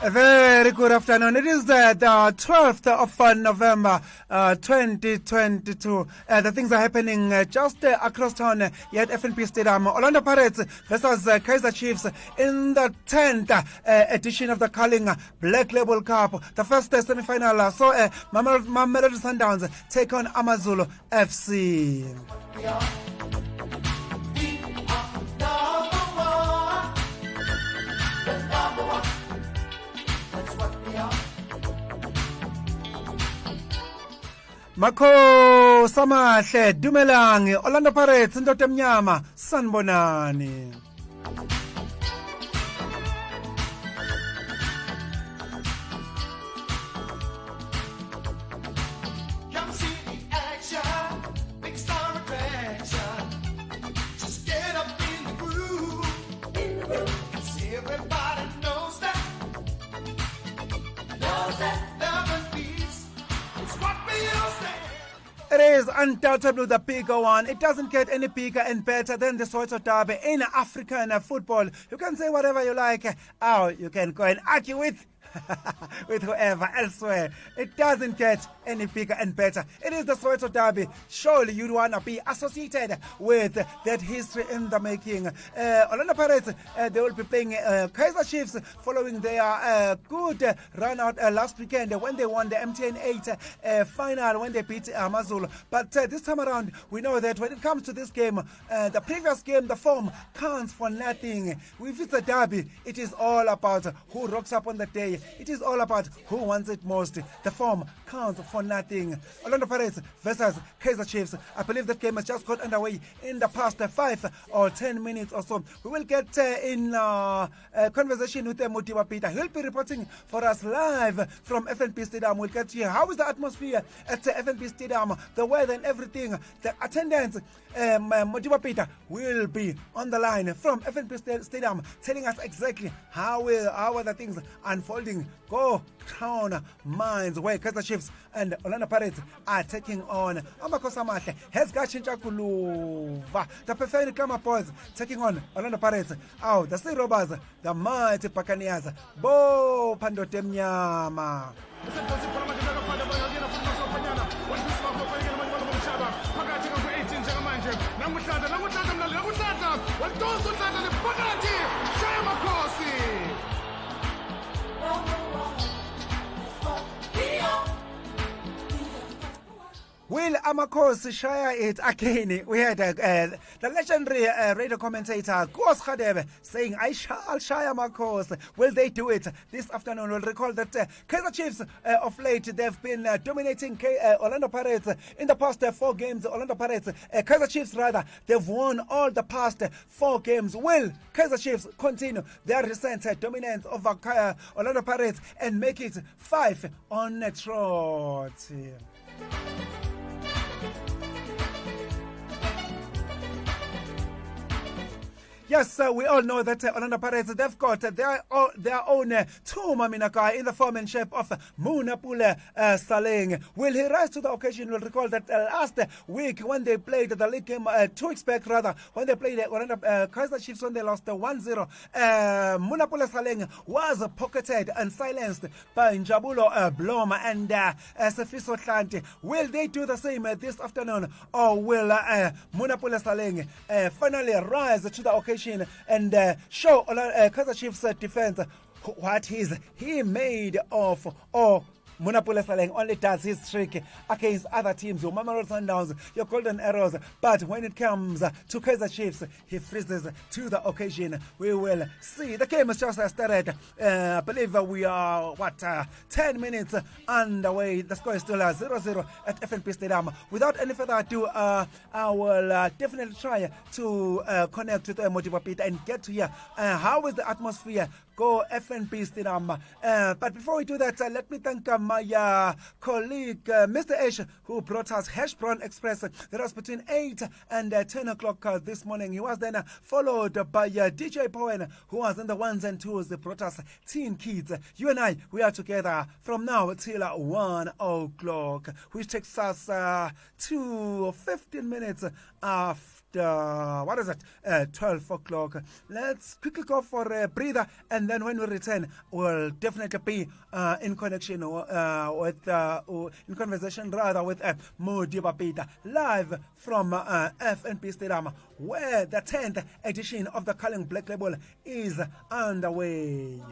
A very good afternoon. It is the 12th of November 2022. The things are happening just across town here at FNP Stadium. Orlando Pirates versus Kaizer Chiefs in the 10th edition of the Carling Black Label Cup. The first semi-final saw Mamelodi Sundowns take on Amazulu FC. Mako Samahle Dumelang Orlando Pirates Ndote Mnyama Sanbonani. Come see the action, big star attraction. Just get up in the groove. 'Cause everybody knows that. Love and peace is what we all stand. It is undoubtedly the bigger one. It doesn't get any bigger and better than the Soweto Derby in African football. You can say whatever you like. You can go and argue with whoever elsewhere. It doesn't get any bigger and better. It is the Soweto Derby. Surely you'd want to be associated with that history in the making. Orlando Pirates, they will be playing Kaizer Chiefs following their good run out last weekend when they won the MTN 8 final when they beat Amazulu. But this time around, we know that when it comes to this game, the previous game, the form counts for nothing. If it's a derby, it is all about who rocks up on the day. It is all about who wants it most. The form counts for nothing. Orlando Pirates versus Kaizer Chiefs. I believe that game has just got underway in the past 5 or 10 minutes or so. We will get in conversation with Modiba Peta. He'll be reporting for us live from FNP Stadium. We'll get here. How is the atmosphere at FNP Stadium? The weather and everything. The attendance. Modiba Peta will be on the line from FNP Stadium telling us exactly how are the things unfolding. Go Crown Mines, where Kaizer Chiefs and Orlando Pirates are taking on Amakosamahle. Hezgachincha Kuluva. The Perfect Kama Boys taking on Orlando Pirates. The Sea Robbers, the Mighty Buccaneers. Bo Pandote Mnyama. Will Amakos share it again? We had the legendary radio commentator Kos Khadebe saying, I shall share Amakos. Will they do it this afternoon? We'll recall that Kaizer Chiefs of late, they've been dominating Orlando Pirates in the past 4 games. Orlando Pirates, Kaizer Chiefs rather, they've won all the past 4 games. Will Kaizer Chiefs continue their recent dominance over Orlando Pirates and make it 5 on the trot? Yes, we all know that Orlando Pirates, they've got their own Tumaminaka in the form and shape of Munapule Saleng. Will he rise to the occasion? We'll recall that last week when they played the league game, 2 weeks back rather, when they played Orlando Kaizer Chiefs, when they lost 1-0, Munapule Saleng was pocketed and silenced by Njabulo Blom and Sefiso Hlanti. Will they do the same this afternoon, or will Munapule Saleng finally rise to the occasion and show Kaizer Chiefs defense what is he made of, or Munapule Saleng only does his trick against other teams, your Mamelodi Sundowns, your Golden Arrows. But when it comes to Kaizer Chiefs, he freezes to the occasion. We will see. The game has just started. I believe we are, 10 minutes underway. The score is still 0-0 at FNP Stadium. Without any further ado, I will definitely try to connect with Modiba Peta and get to hear how is the atmosphere. Go FNP Stadium. But before we do that, let me thank my colleague, Mr. Ash, who brought us Hash Brown Express. That was between 8 and 10 o'clock this morning. He was then followed by DJ Powen, who was in the ones and twos. They brought us Teen Kids. You and I, we are together from now till 1 o'clock, which takes us to 15 minutes after. 12 o'clock. Let's quickly go for a breather, and then when we return, we'll definitely be in connection in conversation rather with Modiba Peta, live from FNP Stadium, where the 10th edition of the Culling Black Label is underway.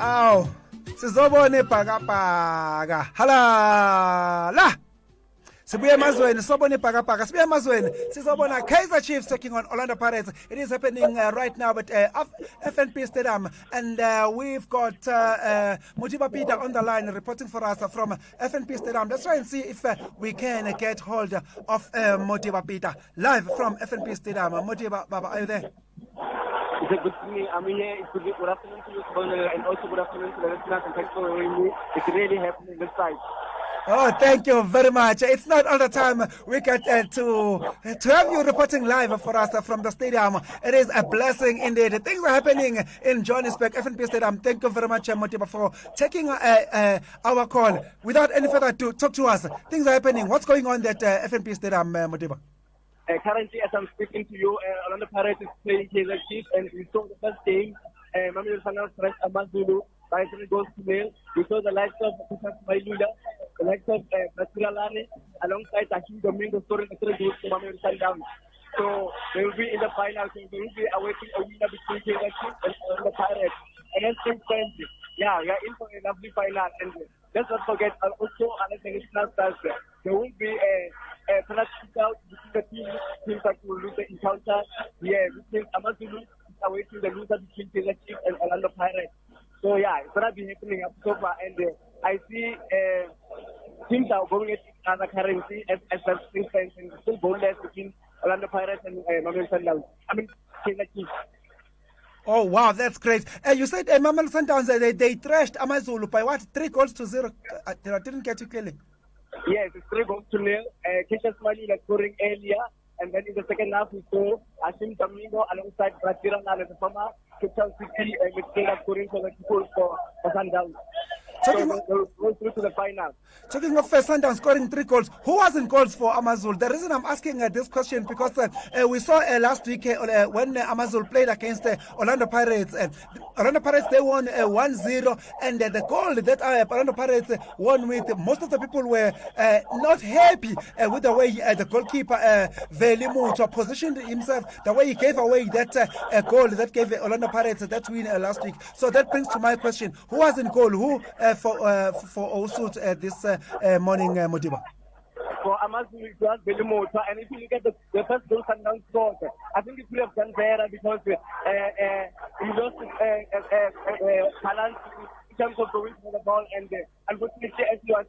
Aw, sizobona ibhakabhaka. Halala. Sibuye emazweni, sobona ibhakabhaka. Sibuye emazweni, sizobona Kaizer Chiefs taking on Orlando Pirates. It is happening right now at FNP Stadium, and we've got Modiba Peta on the line reporting for us from FNP Stadium. Let's try and see if we can get hold of Modiba Peta live from FNP Stadium. Modiba, Baba, are you there? It's a good thing. I'm here. It's good afternoon to you, and also good afternoon to the listeners, and thanks for having me. It's really happening this side. Oh, thank you very much. It's not all the time we get to have you reporting live for us from the stadium. It is a blessing indeed. Things are happening in Johannesburg, FNP Stadium. Thank you very much, Modiba, for taking our call. Without any further ado, talk to us. Things are happening. What's going on at FNP Stadium, Modiba? Currently, as I'm speaking to you, Orlando Pirates is playing Kaizer Chiefs, and we saw the first game. Mamelodi Sundowns pressed Amazulu by 3 goals to nil. We saw the likes of Peter Mailula, the likes of Basira Lane, alongside Hakim Domingo scoring 3 goals to Mamelodi Sundowns. So they will be in the final. So they will be awaiting a winner between Kaizer Chiefs and Orlando Pirates against Team Friendly. Yeah, we are in for a lovely final. And let's not forget, also, another international stars. There will be a penalty shootout between the teams that will lose the encounter. Yeah, which means Amazulu is awaiting the loser between Kaizer Chiefs and Orlando Pirates. So yeah, it's gonna be happening up so far, and I see teams are going at each other currently as that thing stands, and still goalless between Orlando Pirates and Mamelodi Sundowns. I mean, Kaizer Chiefs. Oh, wow, that's great. You said Mamelodi Sundowns, they thrashed AmaZulu by what? 3-0? I didn't get you clearly. Yes, it's 3-0. Keisha Smalula scoring earlier, and then in the second half we saw Ashim Domingo alongside Brazil and the former Cape Town City midfielder scoring for the people for Sundowns. So they go through to the final. Talking of Sundowns scoring 3 goals, who was in goals for AmaZulu? The reason I'm asking this question because we saw last week when AmaZulu played against Orlando Pirates. Orlando Pirates, they won 1-0, and the goal that Orlando Pirates won with, most of the people were not happy with the way the goalkeeper Velimuto positioned himself, the way he gave away that goal that gave Orlando Pirates that win last week. So that brings to my question, who was in goal? Who for Osut this morning, Modiba? For AmaZulu, it was Velimuto, and if you look at the first goal Sundowns scored, I think it could have done better because he lost balance in terms of going for the ball, and unfortunately, as he was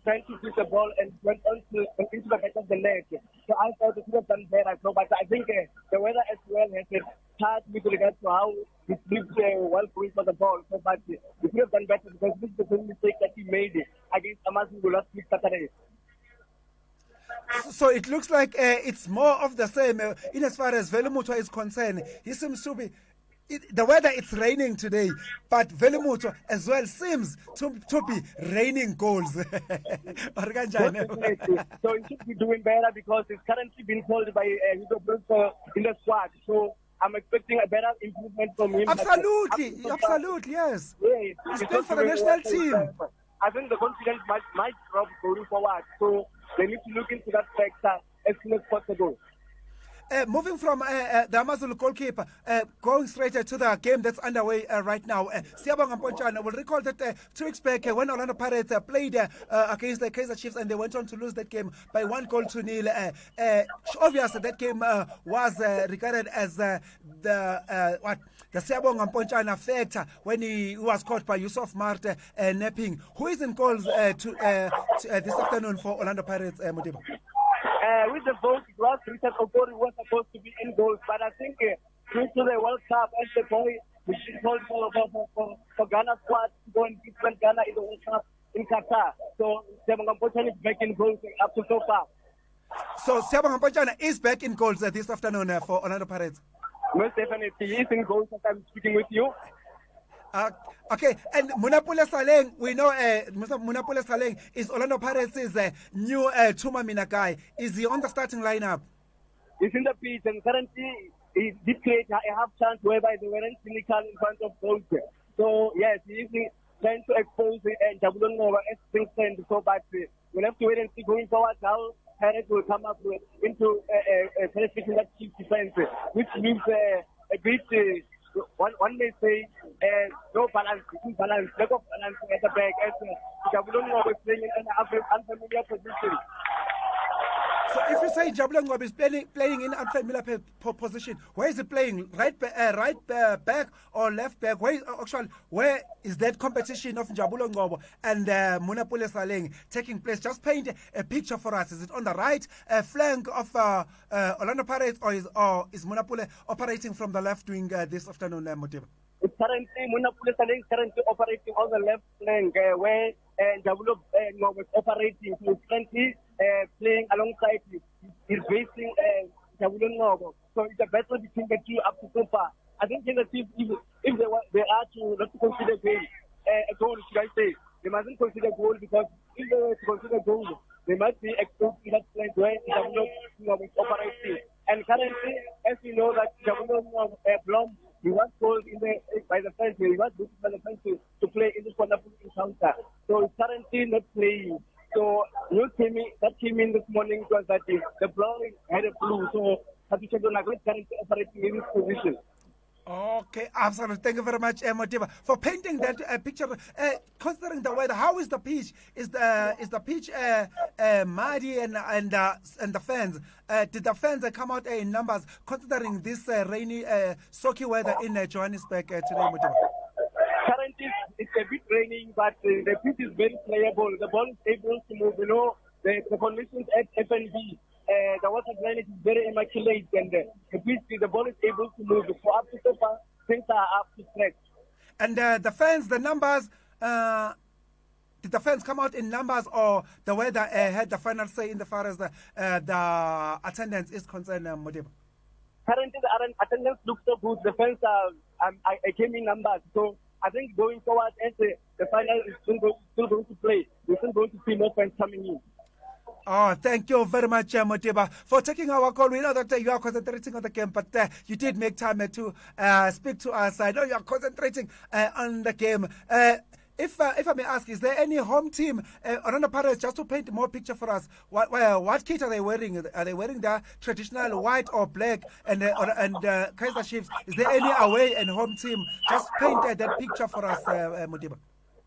trying to shoot the ball and went into the back of the net. So I thought it could have done better. So, but I think the weather as well has a part with regards to how he slipped well going for the ball. So, but he could have done better because this is the same mistake that he made against AmaZulu last week Saturday. So it looks like it's more of the same in as far as Velimuto is concerned. He seems to be. The weather, it's raining today, but Velimuto as well seems to be raining goals. So he should be doing better because he's currently being called by Hugo Bruce in the squad. So I'm expecting a better improvement from him. Absolutely, yes. He's playing for the national team. I think the confidence might drop going forward. So they need to look into that factor as soon as possible. Moving from the AmaZulu goalkeeper, going straight to the game that's underway right now. Siyabonga Mpontshana will recall that 2 weeks back when Orlando Pirates played against the Kaizer Chiefs and they went on to lose that game by 1-0. Obviously, that game was regarded as the Siyabonga Mpontshana factor when he was caught by Yusuf Marte napping. Who is in goals this afternoon for Orlando Pirates, Modiba? With the vote, it was Richard Okori was supposed to be in goals, but I think due to the World Cup and the boy which is called for Ghana squad to go and beat Ghana in the World Cup in Qatar. So Siyabonga Mpontshana is back in goals up to so far. So Siyabonga Mpontshana is back in goals this afternoon for Orlando Pirates. Most definitely, he is in goals as I'm speaking with you. Okay, and Munapule Saleng, we know Munapule Saleng is Orlando Pirates' new Tumamina guy. Is he on the starting lineup? He's in the pitch, and currently he did create a half chance whereby they weren't cynical in front of goals. So yes, he is trying to expose Jabulon Nova as things stand. So, but we'll have to wait and see going forward how Pirates will come up into penetrating that chief defense, which means a bit. One may say no balance, lack of balance at the back as Jabulon was playing in an unfamiliar position. So if you say Jabulon Ngob is playing in unfamiliar position, where is he playing? Right back or left back? Where is that competition of Jabulon Ngob and Munapule Saleng taking place? Just paint a picture for us. Is it on the right flank of Orlando Pirates, or is Munapule operating from the left wing this afternoon, Modiba? It's currently Munapule Saleng is currently operating on the left flank where Jabulon Ngob is operating. So currently playing alongside he's facing Jabulon Ngob. So it's a battle between the two up to so far. I think in the team, if they are to not to consider a goal, should I say, they mustn't consider goal because if they were to consider goal, they might be exposed to that point where Jabulon Ngob is operating. And currently, as we know that Jabulon Ngob Blom, he was called by the fans, he was booked by the fans to play in this wonderful encounter. So he's currently not playing. So that came in this morning was that the ball had a flu. So Patricia Donago is currently operating in this position. Okay, absolutely. Thank you very much, Modiba, for painting that picture. Considering the weather, how is the pitch? Is the pitch muddy and the fans? Did the fans come out in numbers considering this rainy, soaky weather in Johannesburg today, Modiba? Currently, it's a bit training, but the pitch is very playable. The ball is able to move. You know, the conditions at FNB, the water drainage is very immaculate, and the pitch, the ball is able to move. So up to so far, things are up to scratch. And the fans, the numbers, did the fans come out in numbers, or the weather had the final say in the far as the attendance is concerned, Modiba? Currently, the attendance looks so good. The fans I came in numbers. So I think going forward, as the final is still going to play, we're still going to see more fans coming in. Oh, thank you very much, Modiba, for taking our call. We know that you are concentrating on the game, but you did make time to speak to us. I know you are concentrating on the game. If I may ask, is there any home team Orlando Pirates, just to paint more picture for us? What kit are they wearing? Are they wearing the traditional white or black? And Kaizer Chiefs, is there any away and home team? Just paint that picture for us, Modiba.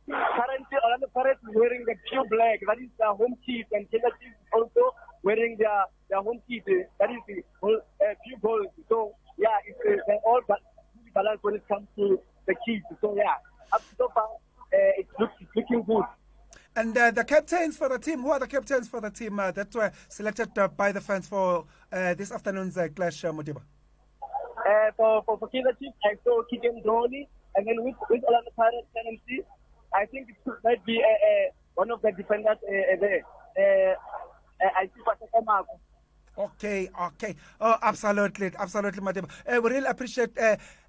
Currently, Orlando Pirates is wearing the pure black. That is the home kit, and Kaizer Chiefs is also wearing their home kit. That is the pure gold. So yeah, they're all balanced when it comes to the kit. So yeah, up to so far, it's looking good. And the captains for the team, who are the captains for the team that were selected by the fans for this afternoon's clash, Modiba? For Kaizer Chiefs, I saw Kigen Droli, and then with Orlando Pirates currently, I think it might be one of the defenders there. I see Pasaka. Okay. Oh, absolutely, Modiba. We really appreciate.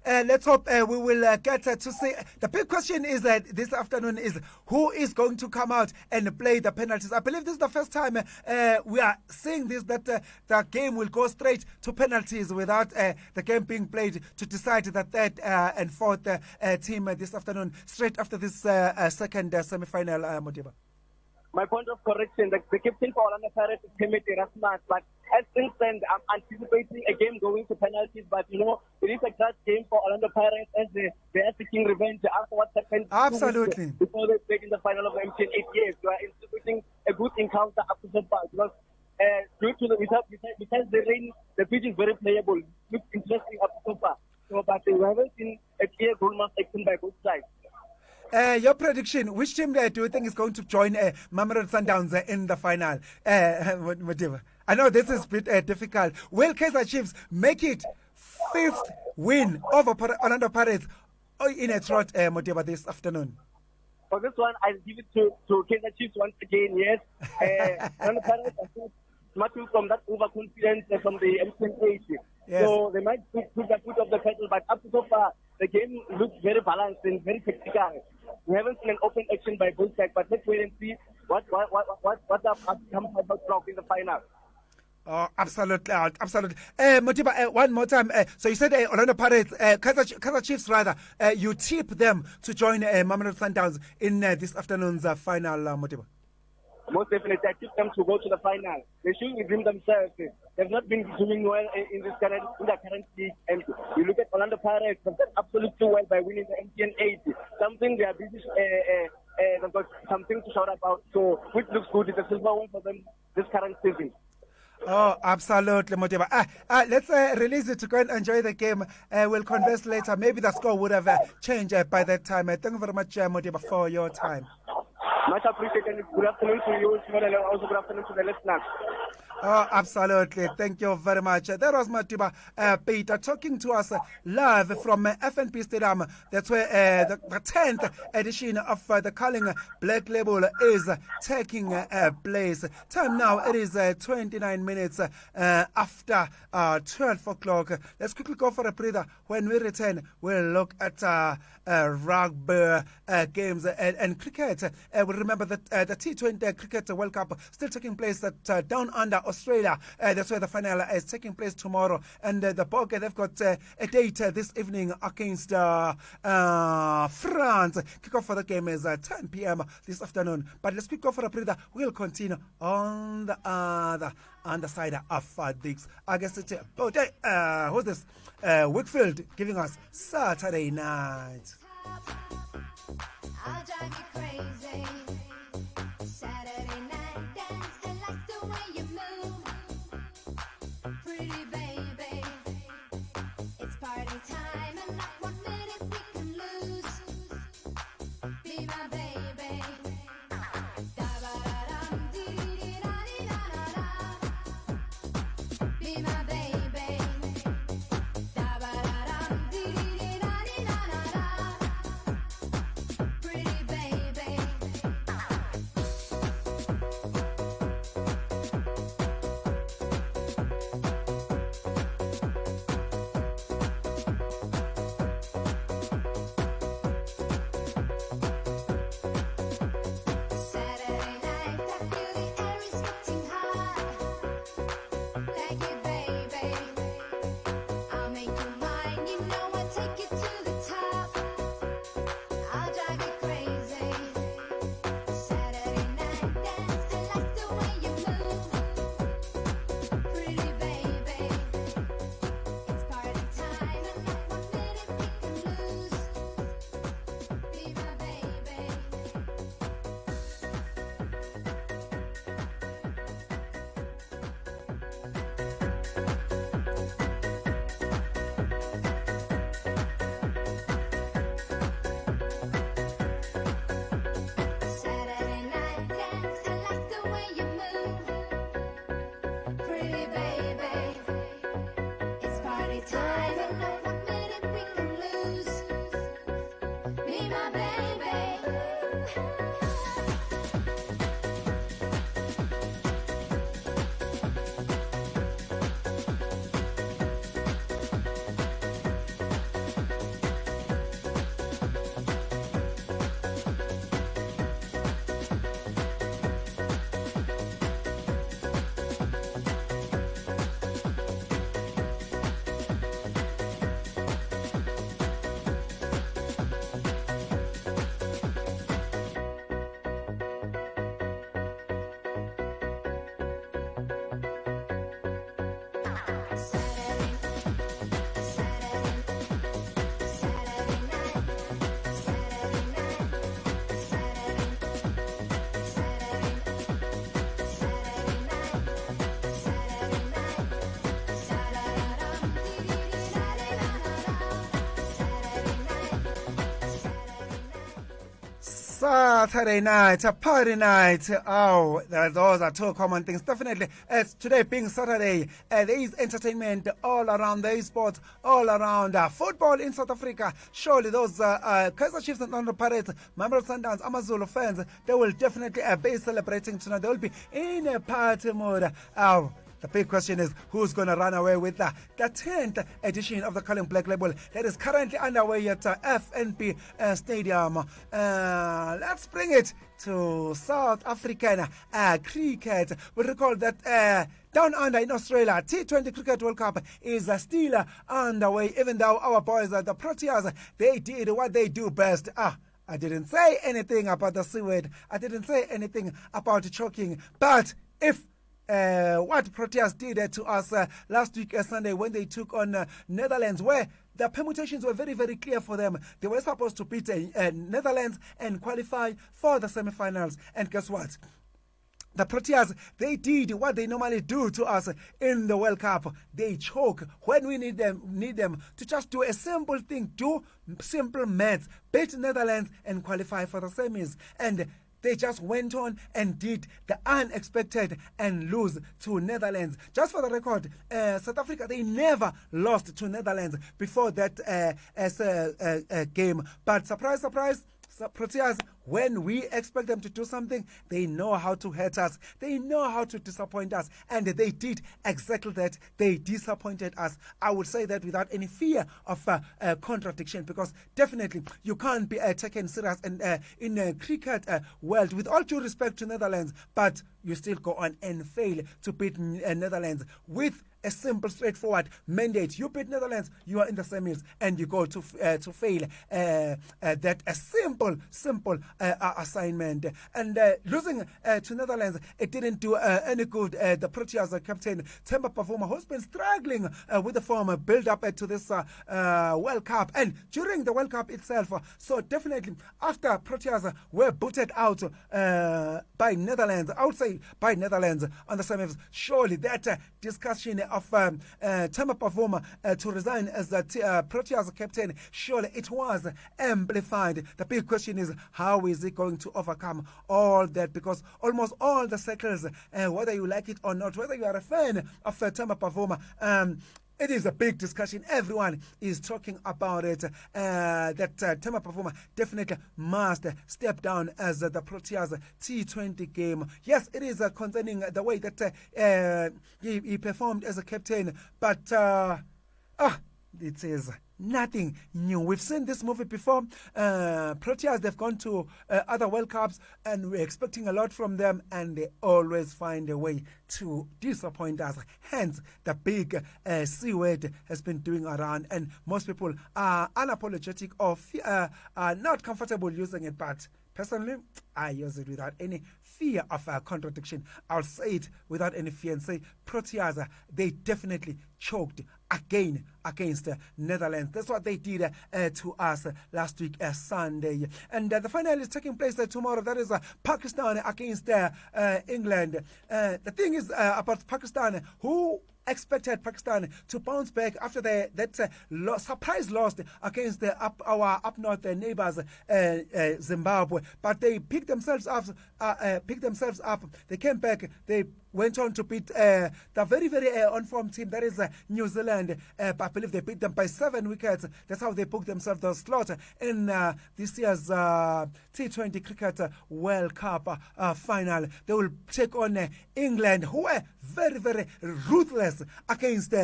Let's hope we will get to see. The big question is that this afternoon is who is going to come out and play the penalties. I believe this is the first time we are seeing this, that the game will go straight to penalties without the game being played to decide the third and fourth team this afternoon, straight after this second semi-final, Modiba. My point of correction, the captain for Orlando Pirates is Timothy Rasmus, but as things stand, I'm anticipating a game going to penalties, but you know, it is a clutch game for Orlando Pirates as they are seeking revenge after what happened Absolutely. before they played in the final of the MTN 8 years. We are anticipating a good encounter up to so far, because due to besides the rain, the pitch is very playable. It looks interesting up to so far. So, but we haven't seen a clear goal must action by both sides. Your prediction, which team do you think is going to join Mamelodi Sundowns in the final? Modiba? I know this is a bit difficult. Will Kaizer Chiefs make it fifth win over Orlando Pirates in a trot, Modiba, this afternoon? For this one, I'll give it to Kaizer Chiefs once again, yes. Orlando Pirates, I think, smarting from that overconfidence from the MTN 8. Yes. So they might put the foot of the pedal, but up to so far, the game looks very balanced and very tactical. We haven't seen an open action by both sides, but let's wait and see what's up come 5 o'clock in the final. Oh, absolutely. Modiba, one more time. So you said Orlando Pirates, Kaizer Chiefs rather, you tip them to join Mamelodi Sundowns in this afternoon's final, Modiba. Most definitely, I tip them to go to the final. They should redeem themselves. They've not been doing well in the current league. And you look at Orlando Pirates, they've done absolutely well by winning the MTN 8. Something they are busy, they've got something to shout about. So, which looks good. It's a silver one for them this current season. Oh, absolutely, Modiba. Let's release it to go and enjoy the game. We'll converse later. Maybe the score would have changed by that time. Thank you very much, Modiba, for your time. Much appreciated. Good afternoon to you, and also good afternoon to the listeners. Oh, absolutely. Thank you very much. That was Modiba Peta talking to us live from FNP Stadium. That's where the 10th edition of the Culling Black Label is taking place. Time now, it is 29 minutes after 12 o'clock. Let's quickly go for a breather. When we return, we'll look at rugby games and cricket. We remember that the T20 Cricket World Cup still taking place at Down Under, Australia. That's where the final is taking place tomorrow. And the Bokke, they've got a date this evening against France. Kickoff for the game is 10 p.m. this afternoon. But let's quick go for a breather. We'll continue on the other side of this. I guess it's who's this? Wickfield giving us Saturday Night. I'll drive you crazy. Saturday night dance, I like the way you move. Pretty baby, it's party time and not 1 minute we can lose. Be my baby. And you know I take it to the top. I'll drive you crazy. Saturday night dance, I like the way you move. Pretty baby, it's party time, and not one minute we can lose. Be my baby. Saturday night dance, I like the way you move. Pretty baby, it's party time, and not one minute we can lose. Be my baby. Saturday, Saturday, Saturday night, Saturday night, Saturday, Saturday, Saturday night, Saturday night, Saturday Saturday night, a party night. Oh, those are two common things. Definitely, as today being Saturday, there is entertainment all around. There is sports all around. Football in South Africa. Surely those Kaizer Chiefs and Orlando Pirates, Mamelodi Sundowns, Amazulu fans, they will definitely be celebrating tonight. They will be in a party mode. Oh. The big question is who's going to run away with the 10th edition of the Calling Black Label that is currently underway at FNB Stadium. Let's bring it to South African cricket. We recall that down under in Australia, T20 Cricket World Cup is still underway, even though our boys at the Proteas, they did what they do best. I didn't say anything about the seaweed. I didn't say anything about choking. But if what Proteas did to us last week Sunday when they took on Netherlands, where the permutations were very, very clear for them. They were supposed to beat Netherlands and qualify for the semi-finals. And guess what? The Proteas, they did what they normally do to us in the World Cup. They choke when we need them to just do a simple thing, do simple maths, beat Netherlands and qualify for the semis. And they just went on and did the unexpected and lose to Netherlands. Just for the record, South Africa, they never lost to Netherlands before that game. But surprise, surprise, Proteas, when we expect them to do something, they know how to hurt us. They know how to disappoint us. And they did exactly that. They disappointed us. I would say that without any fear of contradiction, because definitely you can't be taken serious in a cricket world, with all due respect to Netherlands, but you still go on and fail to beat Netherlands with a simple, straightforward mandate. You beat Netherlands, you are in the semis, and you go to fail that a simple assignment. And losing to Netherlands, it didn't do any good. The Proteas captain Themba Bavuma, who's been struggling with the form build up to this World Cup and during the World Cup itself. So definitely, after Proteas were booted out by Netherlands, outside by Netherlands on the semis, surely that discussion of Themba Bavuma to resign as the Proteas captain, surely it was amplified. The big question is, how is he going to overcome all that? Because almost all the circles, whether you like it or not, whether you are a fan of Themba Bavuma, it is a big discussion. Everyone is talking about it. That Themba Bavuma definitely must step down as the Proteas T20 game. Yes, it is concerning the way that he performed as a captain, but it is nothing new. We've seen this movie before. Proteas, they've gone to other World Cups, and we're expecting a lot from them, and they always find a way to disappoint us. Hence, the big C word has been doing around, and most people are unapologetic or are not comfortable using it, but personally, I use it without any fear of contradiction. I'll say it without any fear and say Proteas, they definitely choked again against Netherlands. That's what they did to us last week, Sunday. And the final is taking place tomorrow. That is Pakistan against England. The thing is about Pakistan, who expected Pakistan to bounce back after that surprise loss against our up north neighbors, Zimbabwe, but they picked themselves up. They came back. They went on to beat the very, very on-form team, that is New Zealand. I believe they beat them by 7 wickets. That's how they booked themselves the slot in this year's T20 Cricket World Cup final. They will take on England, who were very, very ruthless against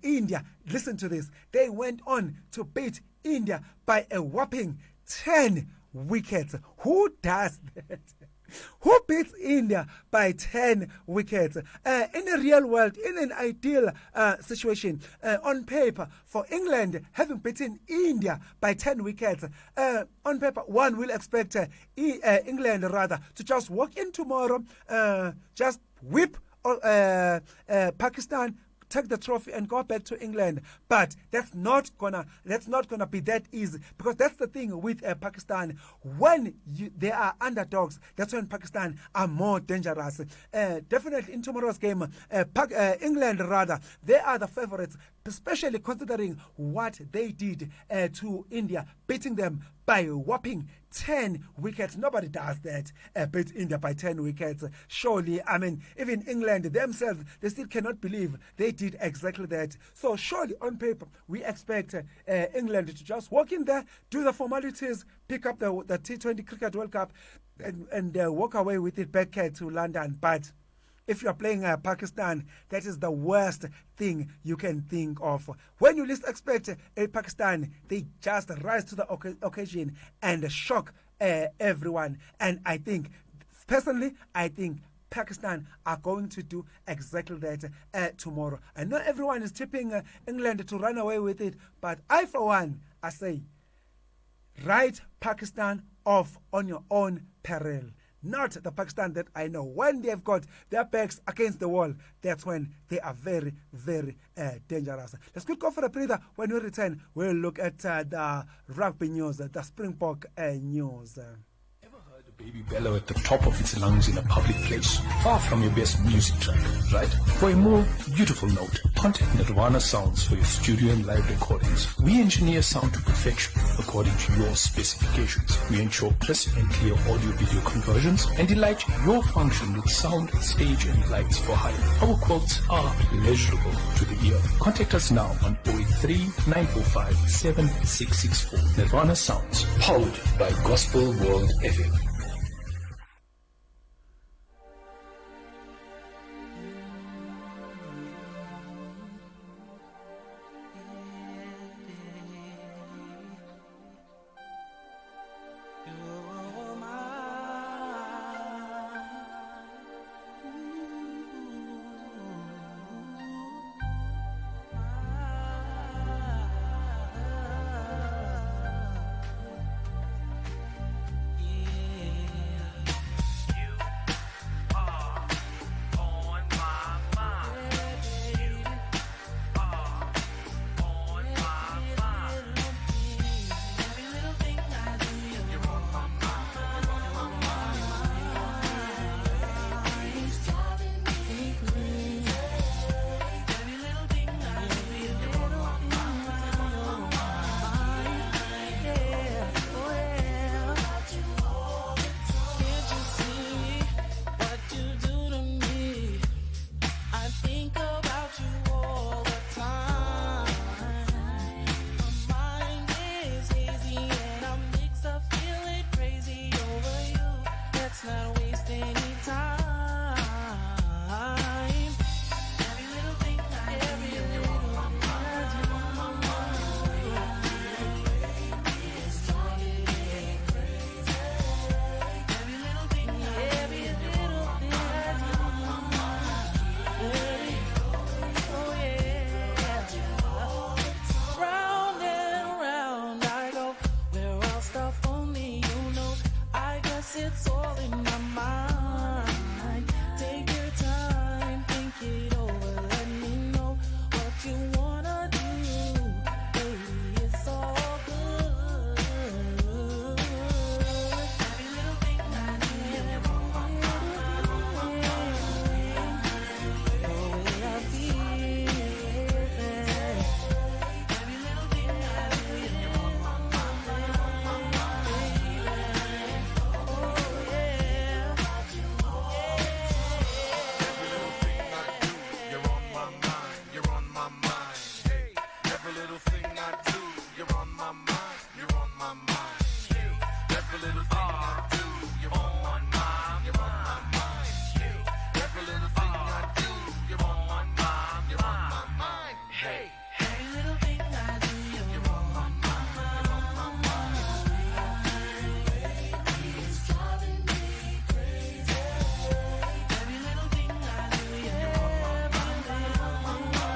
India. Listen to this. They went on to beat India by a whopping 10 wickets. Who does that? Who beats India by 10 wickets? In the real world, in an ideal situation, on paper, for England having beaten India by 10 wickets, on paper, one will expect England rather to just walk in tomorrow, just whip Pakistan, take the trophy and go back to England. But that's not gonna be that easy, because that's the thing with Pakistan. When they are underdogs, that's when Pakistan are more dangerous. Definitely in tomorrow's game, England rather, they are the favorites, especially considering what they did to India, beating them by a whopping 10 wickets. Nobody does that, beat India by 10 wickets. Surely, I mean, even England themselves, they still cannot believe they did exactly that. So surely, on paper, we expect England to just walk in there, do the formalities, pick up the T20 Cricket World Cup, and walk away with it back to London. But if you're playing Pakistan, that is the worst thing you can think of. When you least expect Pakistan, they just rise to the occasion and shock everyone. And I think, personally, Pakistan are going to do exactly that tomorrow. I know everyone is tipping England to run away with it, but I, for one, I say, write Pakistan off on your own peril. Not the Pakistan that I know. When they've got their backs against the wall, that's when they are very, very dangerous. Let's go for a breather. When we return, we'll look at the rugby news, the Springbok news. Baby bellow at the top of its lungs in a public place, far from your best music track, right? For a more beautiful note, contact Nirvana Sounds for your studio and live recordings. We engineer sound to perfection according to your specifications. We ensure crisp and clear audio-video conversions and delight your function with sound, stage, and lights for hire. Our quotes are pleasurable to the ear. Contact us now on 083-945-7664. Nirvana Sounds, powered by Gospel World FM. Every little thing I do, you're on my mind, you're on my mind. Every little thing I do, you're on my mind, you're on my mind. Hey, every little thing I do, you're on my mind, you're on my mind. It's driving me crazy. Every little thing I do, you're on my mind, you're on my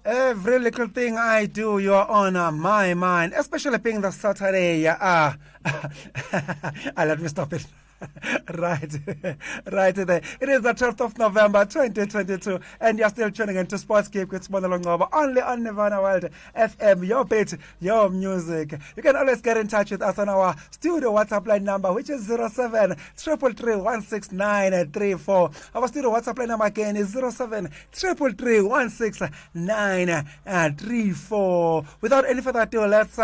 Every little thing I do, you're on my mind, especially being the Saturday. Let me stop it. Right there. It is the 12th of November 2022, and you're still tuning into Sports Cape with Smonelo Ngoba, only on Nirvana World FM, your beat, your music. You can always get in touch with us on our studio WhatsApp line number, which is 07 333 16934. Our studio WhatsApp line number again is 07 333 16934. Without any further ado, let's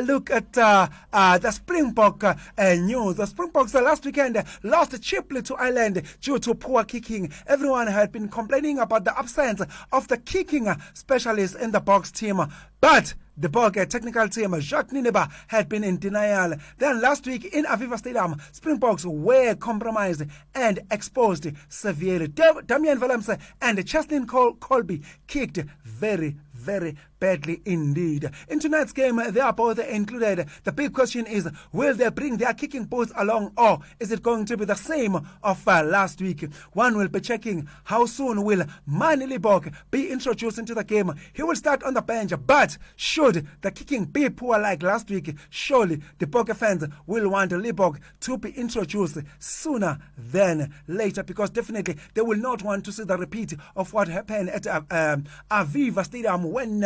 look at the Springbok news. The Springboks last weekend lost cheaply to Ireland due to poor kicking. Everyone had been complaining about the absence of the kicking specialist in the box team, but the Bok technical team, Jacques Nineba, had been in denial. Then last week in Aviva Stadium, Springboks were compromised and exposed severely. Damian Willems and Cheslin Colby kicked very badly indeed. In tonight's game, they are both included. The big question is, will they bring their kicking boots along, or is it going to be the same of last week? One will be checking how soon will Mani Libbok be introduced into the game. He will start on the bench, but should the kicking be poor like last week, surely the Bokke fans will want Libbok to be introduced sooner than later, because definitely they will not want to see the repeat of what happened at Aviva Stadium when